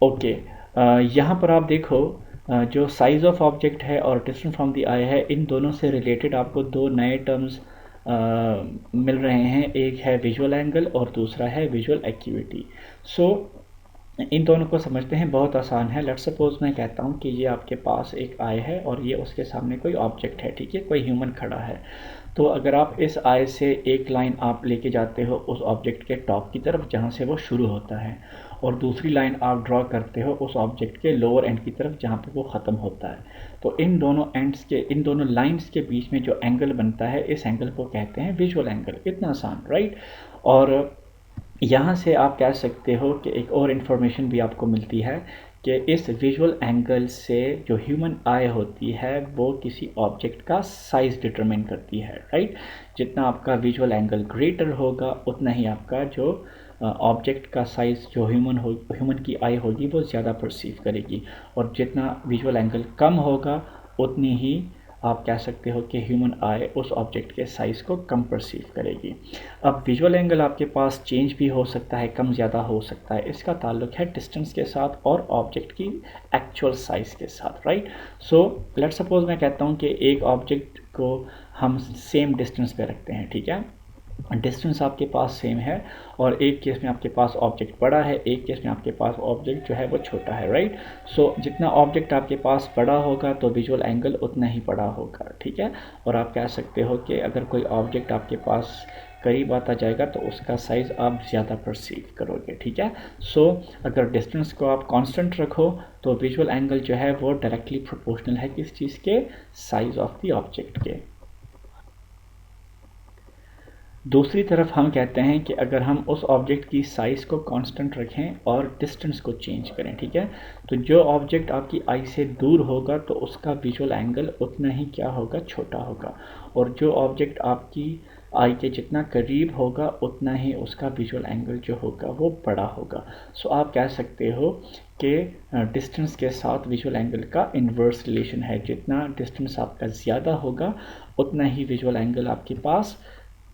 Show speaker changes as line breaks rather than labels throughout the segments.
Okay, यहाँ पर आप देखो, जो साइज़ ऑफ ऑब्जेक्ट है और डिस्टेंस फ्रॉम द आई है, इन दोनों से रिलेटेड आपको दो नए टर्म्स मिल रहे हैं। एक है विजुअल एंगल और दूसरा है विजुअल एक्यूटी। सो इन दोनों को समझते हैं, बहुत आसान है। लेट्स सपोज मैं कहता हूँ कि ये आपके पास एक आई है और ये उसके सामने कोई ऑब्जेक्ट है, ठीक है, कोई ह्यूमन खड़ा है। तो अगर आप इस आई से एक लाइन आप लेके जाते हो उस ऑब्जेक्ट के टॉप की तरफ जहाँ से वो शुरू होता है, और दूसरी लाइन आप ड्रॉ करते हो उस ऑब्जेक्ट के लोअर एंड की तरफ जहाँ पे वो ख़त्म होता है, तो इन दोनों एंड्स के, इन दोनों लाइंस के बीच में जो एंगल बनता है, इस एंगल को कहते हैं विजुअल एंगल। इतना आसान, राइट। और यहाँ से आप कह सकते हो कि एक और इन्फॉर्मेशन भी आपको मिलती है कि इस विजुअल एंगल से जो ह्यूमन आई होती है वो किसी ऑब्जेक्ट का साइज़ डिटरमाइन करती है, राइट। जितना आपका विजुअल एंगल ग्रेटर होगा उतना ही आपका जो ऑब्जेक्ट का साइज़ जो ह्यूमन की आई होगी वो ज़्यादा परसीव करेगी, और जितना विजुअल एंगल कम होगा उतनी ही आप कह सकते हो कि ह्यूमन आई उस ऑब्जेक्ट के साइज़ को कम परसीव करेगी। अब विजुअल एंगल आपके पास चेंज भी हो सकता है, कम ज़्यादा हो सकता है। इसका ताल्लुक है डिस्टेंस के साथ और ऑब्जेक्ट की एक्चुअल साइज़ के साथ, राइट। सो लेट सपोज मैं कहता हूँ कि एक ऑब्जेक्ट को हम सेम डिस्टेंस पे रखते हैं, ठीक है। डिस्टेंस आपके पास सेम है, और एक केस में आपके पास ऑब्जेक्ट बड़ा है, एक केस में आपके पास ऑब्जेक्ट जो है वो छोटा है, राइट। सो जितना ऑब्जेक्ट आपके पास बड़ा होगा तो विजुअल एंगल उतना ही बड़ा होगा, ठीक है। और आप कह सकते हो कि अगर कोई ऑब्जेक्ट आपके पास करीब आता जाएगा तो उसका साइज़ आप ज़्यादा परसीव करोगे, ठीक है। सो अगर डिस्टेंस को आप कांस्टेंट रखो तो विजुअल एंगल जो है वो डायरेक्टली प्रोपोर्शनल है किस चीज़ के, साइज़ ऑफ द ऑब्जेक्ट के। दूसरी तरफ हम कहते हैं कि अगर हम उस ऑब्जेक्ट की साइज़ को कांस्टेंट रखें और डिस्टेंस को चेंज करें, ठीक है, तो जो ऑब्जेक्ट आपकी आई से दूर होगा तो उसका विजुअल एंगल उतना ही क्या होगा, छोटा होगा, और जो ऑब्जेक्ट आपकी आई के जितना करीब होगा उतना ही उसका विजुअल एंगल जो होगा वो बड़ा होगा। सो आप कह सकते हो कि डिस्टेंस के साथ विजुअल एंगल का इन्वर्स रिलेशन है। जितना डिस्टेंस आपका ज़्यादा होगा उतना ही विजुअल एंगल आपके पास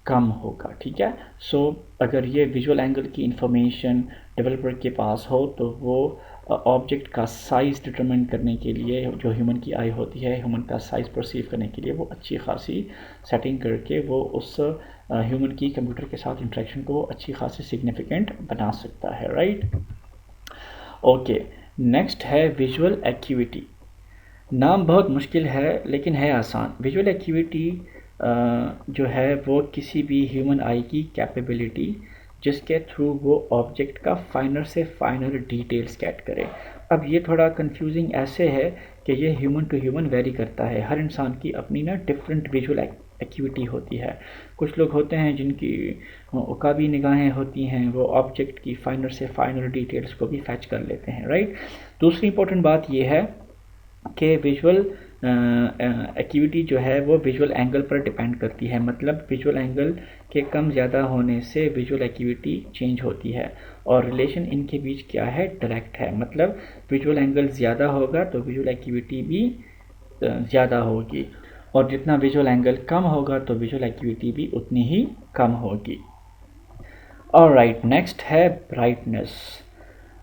कम होगा, ठीक है। सो अगर ये विजुअल एंगल की इंफॉर्मेशन डेवलपर के पास हो तो वो ऑब्जेक्ट का साइज़ डिटरमाइन करने के लिए, जो ह्यूमन की आई होती है, ह्यूमन का साइज़ परसीव करने के लिए वो अच्छी खासी सेटिंग करके वो उस ह्यूमन की कंप्यूटर के साथ इंटरेक्शन को अच्छी खासी सिग्निफिकेंट बना सकता है, राइट। ओके, नेक्स्ट है विजुअल एक्यूटी। नाम बहुत मुश्किल है लेकिन है आसान। विजुअल एक्यूटी जो है वो किसी भी ह्यूमन आई की कैपेबिलिटी जिसके थ्रू वो ऑब्जेक्ट का फाइनर से फाइनर डिटेल्स गेट करे। अब ये थोड़ा कंफ्यूजिंग ऐसे है कि ये ह्यूमन टू ह्यूमन वेरी करता है। हर इंसान की अपनी ना डिफरेंट विजुअल एक्यूटी होती है। कुछ लोग होते हैं जिनकी उकाबी निगाहें होती हैं, वो ऑब्जेक्ट की फाइनर से फाइनर डिटेल्स को भी फैच कर लेते हैं, राइट। दूसरी इंपॉर्टेंट बात ये है कि विजुअल एक्यूटी जो है वो विजुअल एंगल पर डिपेंड करती है। मतलब विजुअल एंगल के कम ज़्यादा होने से विजुअल एक्यूटी चेंज होती है, और रिलेशन इनके बीच क्या है, डायरेक्ट है। मतलब विजुअल एंगल ज़्यादा होगा तो विजुअल एक्यूटी भी ज़्यादा होगी, और जितना विजुअल एंगल कम होगा तो विजुअल एक्यूटी भी उतनी ही कम होगी। ऑलराइट, नेक्स्ट है brightness.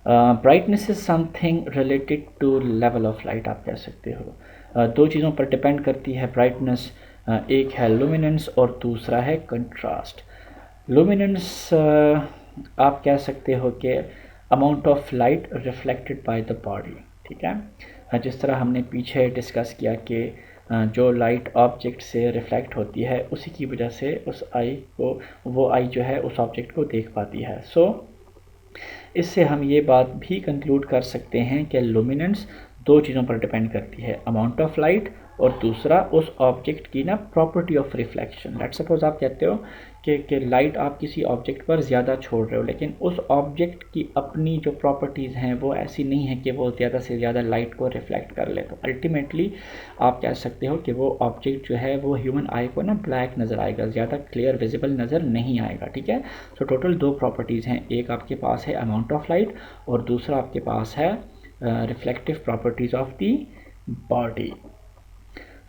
Brightness is something related to level of light, आप कह सकते हो। दो चीज़ों पर डिपेंड करती है ब्राइटनेस। एक है लुमिनेंस और दूसरा है कंट्रास्ट। लुमिनेंस आप कह सकते हो कि amount of light reflected by the body, ठीक है। जिस तरह हमने पीछे डिस्कस किया कि जो लाइट ऑब्जेक्ट से रिफ्लेक्ट होती है उसी की वजह से उस आई को, वो आई जो है उस ऑब्जेक्ट को देख पाती है। सो इससे हम ये बात भी कंक्लूड कर सकते हैं कि लुमिनेंस दो चीज़ों पर डिपेंड करती है, अमाउंट ऑफ लाइट और दूसरा उस ऑब्जेक्ट की ना property of reflection. Let's suppose आप कहते हो कि लाइट आप किसी ऑब्जेक्ट पर ज़्यादा छोड़ रहे हो, लेकिन उस ऑब्जेक्ट की अपनी जो प्रॉपर्टीज़ हैं वो ऐसी नहीं है कि वो ज़्यादा से ज़्यादा लाइट को रिफ्लेक्ट कर ले, तो अल्टीमेटली आप कह सकते हो कि वो ऑब्जेक्ट जो है वो ह्यूमन आई को ना ब्लैक नज़र आएगा, ज़्यादा क्लियर विजिबल नज़र नहीं आएगा, ठीक है। सो टोटल दो प्रॉपर्टीज़ हैं, एक आपके पास है अमाउंट ऑफ लाइट और दूसरा आपके पास है reflective properties of the body.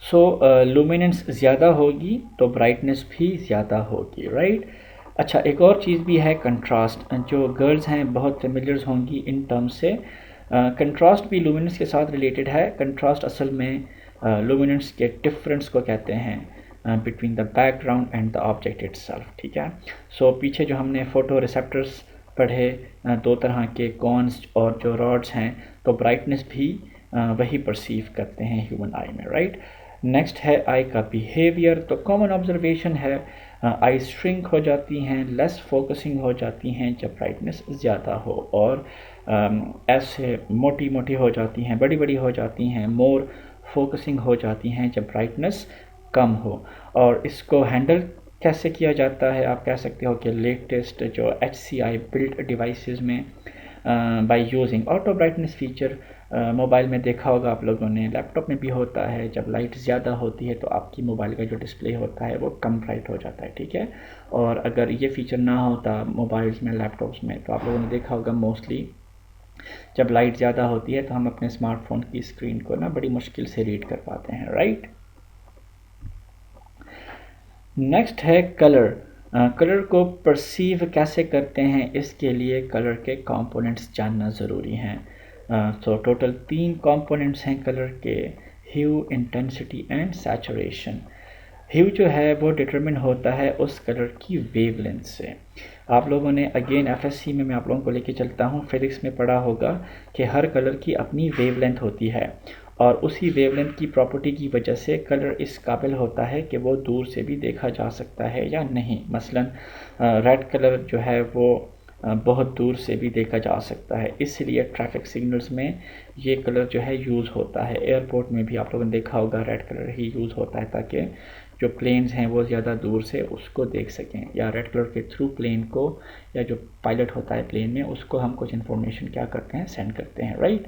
So luminous ज़्यादा होगी तो ब्राइटनेस भी ज़्यादा होगी, राइट। अच्छा, एक और चीज़ भी है कंट्रास्ट, जो गर्ल्स हैं बहुत फेमिलियर्स होंगी इन टर्म्स से। कंट्रास्ट भी लुमिनेंस के साथ रिलेटेड है। कंट्रास्ट असल में लुमिनेंस के डिफरेंस को कहते हैं between the background and the object itself, ठीक है। सो पीछे जो हमने फोटो रिसेप्टर्स पढ़े, दो तरह के कॉन्स और जो रॉड्स हैं, तो ब्राइटनेस भी वही परसीव करते हैं ह्यूमन आई में, राइट। नेक्स्ट है आई का बिहेवियर। तो कॉमन ऑब्जर्वेशन है आई श्रिंक हो जाती हैं, लेस फोकसिंग हो जाती हैं जब ब्राइटनेस ज़्यादा हो, और ऐसे मोटी मोटी हो जाती हैं, बड़ी बड़ी हो जाती हैं, मोर फोकसिंग हो जाती हैं जब ब्राइटनेस कम हो। और इसको हैंडल कैसे किया जाता है, आप कह सकते हो कि लेटेस्ट जो HCI बिल्ट डिवाइसेस में by using auto brightness feature, mobile में देखा होगा आप लोगों ने, लैपटॉप में भी होता है। जब लाइट ज़्यादा होती है तो आपकी मोबाइल का जो डिस्प्ले होता है वो कम ब्राइट हो जाता है, ठीक है। और अगर ये फीचर ना होता मोबाइल्स में, लैपटॉप्स में, तो आप लोगों ने देखा होगा मोस्टली जब लाइट ज़्यादा होती है तो हम अपने स्मार्टफोन की स्क्रीन को ना बड़ी मुश्किल से रीड कर पाते हैं, राइट। नेक्स्ट है कलर। कलर को परसीव कैसे करते हैं, इसके लिए कलर के कंपोनेंट्स जानना ज़रूरी हैं। तो टोटल 3 कंपोनेंट्स हैं कलर के, ह्यू, इंटेंसिटी एंड सैचुरेशन। ह्यू जो है वो डिटरमिन होता है उस कलर की वेवलेंथ से। आप लोगों ने अगेन FSC में मैं आप लोगों को लेके चलता हूँ, फिजिक्स में पढ़ा होगा कि हर कलर की अपनी वेवलेंथ होती है, और उसी वेवलेंथ की प्रॉपर्टी की वजह से कलर इस काबिल होता है कि वो दूर से भी देखा जा सकता है या नहीं। मसलन रेड कलर जो है वो बहुत दूर से भी देखा जा सकता है, इसलिए ट्रैफिक सिग्नल्स में ये कलर जो है यूज़ होता है। एयरपोर्ट में भी आप लोगों ने देखा होगा रेड कलर ही यूज़ होता है ताकि जो प्लेन्स हैं वो ज़्यादा दूर से उसको देख सकें, या रेड कलर के थ्रू प्लेन को, या जो पायलट होता है प्लेन में, उसको हम कुछ इन्फॉर्मेशन क्या करते हैं, सेंड करते हैं, राइट।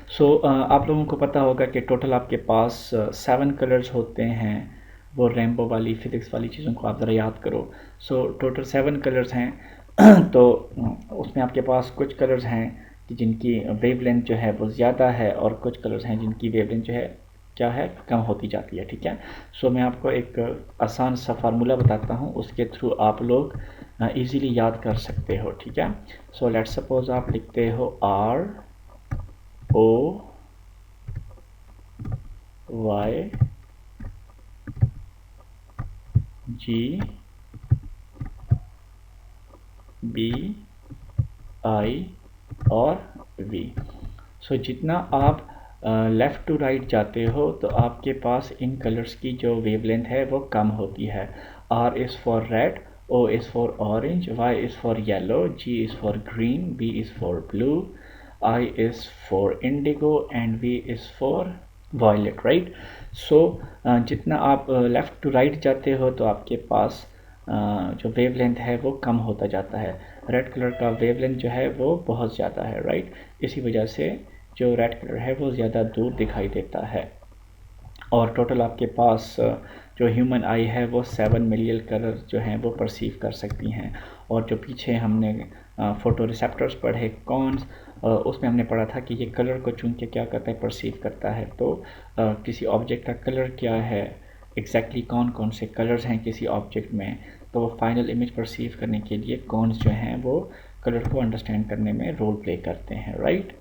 सो आप लोगों को पता होगा कि टोटल आपके पास 7 कलर्स होते हैं। वो रेनबो वाली फिजिक्स वाली चीज़ों को आप ज़रा याद करो। सो टोटल 7 कलर्स हैं तो उसमें आपके पास कुछ कलर्स हैं कि जिनकी वेवलेंथ जो है वो ज़्यादा है, और कुछ कलर्स हैं जिनकी वेवलेंथ जो है क्या है, कम होती जाती है, ठीक है। सो मैं आपको एक आसान सा फार्मूला बताता हूँ, उसके थ्रू आप लोग इजीली याद कर सकते हो, ठीक है। सो लेट्स सपोज आप लिखते हो ROYGBI और V। सो जितना आप लेफ़्ट टू राइट जाते हो तो आपके पास इन कलर्स की जो वेवलेंथ है वो कम होती है। R is for red, O is for orange, Y is for yellow, G is for green, B is for blue, I is for indigo and V is for violet, right. So जितना आप left to right जाते हो तो आपके पास जो wavelength है वो कम होता जाता है। रेड कलर का वेवलेंथ जो है वो बहुत ज़्यादा है, राइट। इसी वजह से जो रेड कलर है वो ज़्यादा दूर दिखाई देता है। और टोटल आपके पास जो ह्यूमन आई है वो 7 मिलियन कलर जो हैं वो परसीव कर सकती हैं। और जो पीछे हमने फ़ोटो रिसेप्टर्स पढ़े, कॉन्स, उसमें हमने पढ़ा था कि ये कलर को चुन के क्या करता है, परसीव करता है। तो किसी ऑब्जेक्ट का कलर क्या है, एग्जैक्टली कौन कौन से कलर्स हैं किसी ऑब्जेक्ट में, तो फाइनल इमेज परसीव करने के लिए कॉन्स जो हैं वो कलर को अंडरस्टैंड करने में रोल प्ले करते हैं, राइट।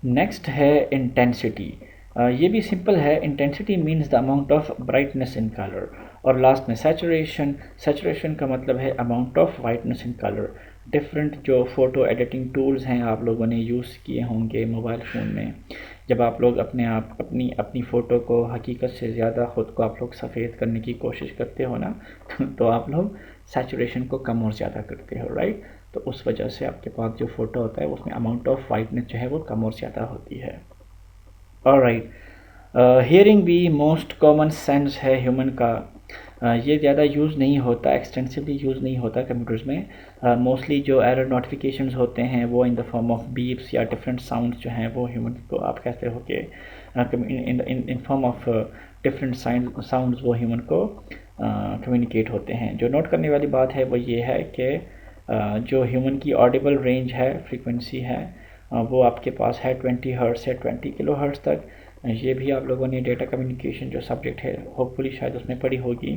नेक्स्ट है इंटेंसिटी। ये भी सिंपल है, intensity means the amount of brightness in colour. और लास्ट में सैचुरेशन। सैचुरेशन का मतलब है amount of whiteness in colour. Different जो फ़ोटो एडिटिंग टूल्स हैं आप लोगों ने यूज़ किए होंगे मोबाइल फ़ोन में, जब आप लोग अपनी फ़ोटो को हकीकत से ज़्यादा ख़ुद को आप लोग सफ़ेद करने की कोशिश करते हो ना तो आप लोग सैचुरेशन को कम और ज़्यादा करते हो, राइट। तो उस वजह से आपके पास जो फ़ोटो होता है उसमें अमाउंट ऑफ वाइटनेस जो है वो कम और ज़्यादा होती है। ऑलराइट, हियरिंग भी मोस्ट कॉमन सेंस है ह्यूमन का। ये ज़्यादा यूज़ नहीं होता, एक्सटेंसिवली यूज़ नहीं होता कंप्यूटर्स में। मोस्टली जो एरर नोटिफिकेशंस होते हैं वो in the form of beeps या डिफरेंट साउंड्स जो हैं वो ह्यूमन को आप कहते हो कि in form of different sounds वो ह्यूमन को कम्युनिकेट होते हैं। जो नोट करने वाली बात है वो ये है कि जो ह्यूमन की ऑडिबल रेंज है, फ्रीक्वेंसी है, वो आपके पास है 20 हर्ट्ज़ से 20 किलो हर्ट्ज़ तक। ये भी आप लोगों ने डेटा कम्युनिकेशन जो सब्जेक्ट है होपफुली शायद उसमें पढ़ी होगी।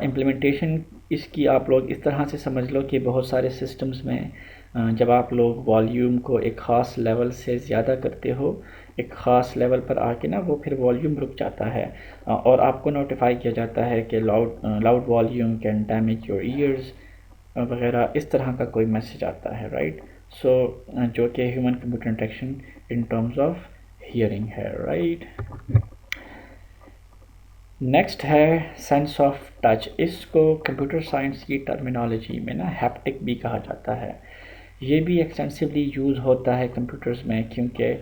इम्प्लीमेंटेशन इसकी आप लोग इस तरह से समझ लो कि बहुत सारे सिस्टम्स में जब आप लोग वॉल्यूम को एक ख़ास लेवल से ज़्यादा करते हो, एक ख़ास लेवल पर आके ना वो फिर वॉल्यूम रुक जाता है और आपको नोटिफाई किया जाता है कि loud volume can damage your ears वगैरह, इस तरह का कोई मैसेज आता है, राइट। सो जो कि human computer interaction in terms of hearing है, राइट। नेक्स्ट है सेंस ऑफ टच। इसको कंप्यूटर साइंस की टर्मिनोलॉजी में ना हैप्टिक भी कहा जाता है। ये भी एक्सटेंसिवली यूज़ होता है कंप्यूटर्स में, क्योंकि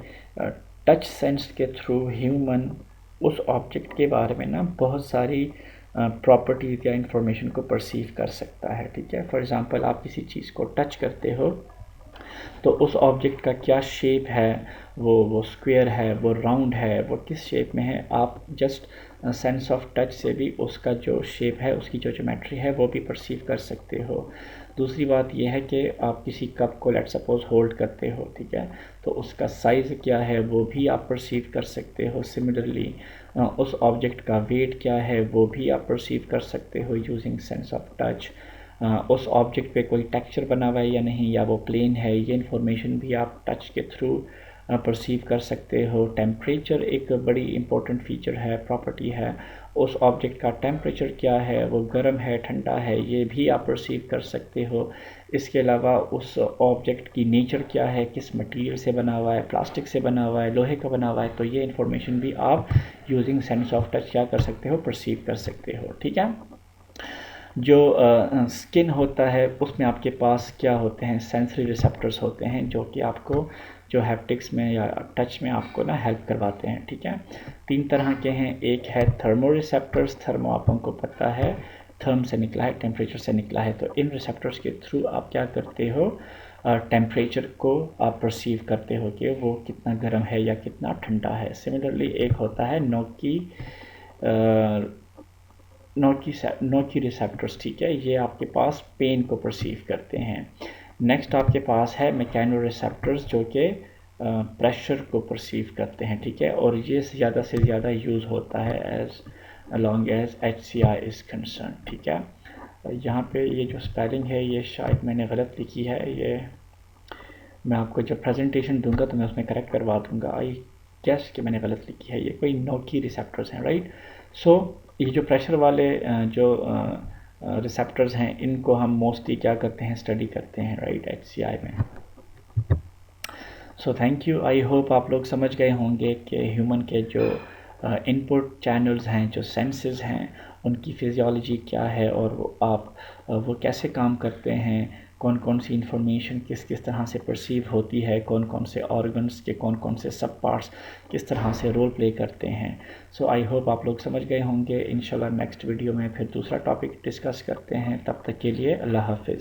टच सेंस के थ्रू ह्यूमन उस ऑब्जेक्ट के बारे में ना बहुत सारी प्रॉपर्टीज़ या इंफॉर्मेशन को परसीव कर सकता है, ठीक है। फॉर एग्ज़ाम्पल आप किसी चीज़ को टच करते हो तो उस ऑब्जेक्ट का क्या शेप है, वो स्क्वायर है, वो राउंड है, वो किस शेप में है, आप जस्ट सेंस ऑफ टच से भी उसका जो शेप है, उसकी जो ज्योमेट्री है, वो भी परसीव कर सकते हो। दूसरी बात यह है कि आप किसी कप को लेट सपोज होल्ड करते हो, ठीक है, तो उसका साइज़ क्या है वो भी आप परसीव कर सकते हो। सिमिलरली उस ऑब्जेक्ट का वेट क्या है वो भी आप परसीव कर सकते हो यूजिंग सेंस ऑफ टच। उस ऑब्जेक्ट पे कोई टेक्सचर बना हुआ है या नहीं, या वो प्लेन है, ये इन्फॉर्मेशन भी आप टच के थ्रू परसीव कर सकते हो। टेम्परेचर एक बड़ी इंपॉर्टेंट फीचर है, प्रॉपर्टी है। उस ऑब्जेक्ट का टेम्परेचर क्या है, वो गर्म है, ठंडा है, ये भी आप परसीव कर सकते हो। इसके अलावा उस ऑब्जेक्ट की नेचर क्या है, किस मटेरियल से बना हुआ है, प्लास्टिक से बना हुआ है, लोहे का बना हुआ है, तो ये इन्फॉर्मेशन भी आप यूजिंग सेंस ऑफ टच क्या कर सकते हो, परसीव कर सकते हो, ठीक है। जो स्किन होता है उसमें आपके पास क्या होते हैं, सेंसरी रिसेप्टर्स होते हैं, जो कि आपको जो हैप्टिक्स में या टच में आपको ना हेल्प करवाते हैं, ठीक है। 3 तरह के हैं। एक है थर्मो रिसेप्टर्स, थर्मो आप लोगों को पता है, थर्म से निकला है, टेम्परेचर से निकला है। तो इन रिसेप्टर्स के थ्रू आप क्या करते हो, टेम्परेचर को आप परसीव करते हो कि वो कितना गर्म है या कितना ठंडा है। सिमिलरली एक होता है नोकी रिसेप्टर्स, ठीक है, ये आपके पास पेन को परसीव करते हैं। नेक्स्ट आपके पास है मैकेनो रिसेप्टर्स, जो कि प्रेशर को परसीव करते हैं, ठीक है, और ये ज़्यादा से ज़्यादा यूज़ होता है as along as HCI is concern, ठीक है। यहाँ पे ये जो स्पेलिंग है ये शायद मैंने गलत लिखी है, ये मैं आपको जब प्रेजेंटेशन दूंगा तो मैं उसमें करेक्ट करवा दूंगा। आई गेस कि मैंने गलत लिखी है, ये कोई नोकी रिसेप्टर्स हैं, राइट। सो ये जो प्रेशर वाले जो रिसेप्टर्स हैं, इनको हम मोस्टली क्या करते हैं, स्टडी करते हैं, राइट, HCI में। So thank you. I hope आप लोग समझ गए होंगे कि ह्यूमन के जो इनपुट चैनल्स हैं, जो सेंसेस हैं, उनकी फिजियोलॉजी क्या है, और वो कैसे काम करते हैं, कौन कौन सी इन्फॉर्मेशन किस किस तरह से परसीव होती है, कौन कौन से ऑर्गन्स के कौन कौन से सब पार्ट्स किस तरह से रोल प्ले करते हैं। सो आई होप आप लोग समझ गए होंगे। इंशाल्लाह नेक्स्ट वीडियो में फिर दूसरा टॉपिक डिस्कस करते हैं। तब तक के लिए अल्लाह हाफिज़।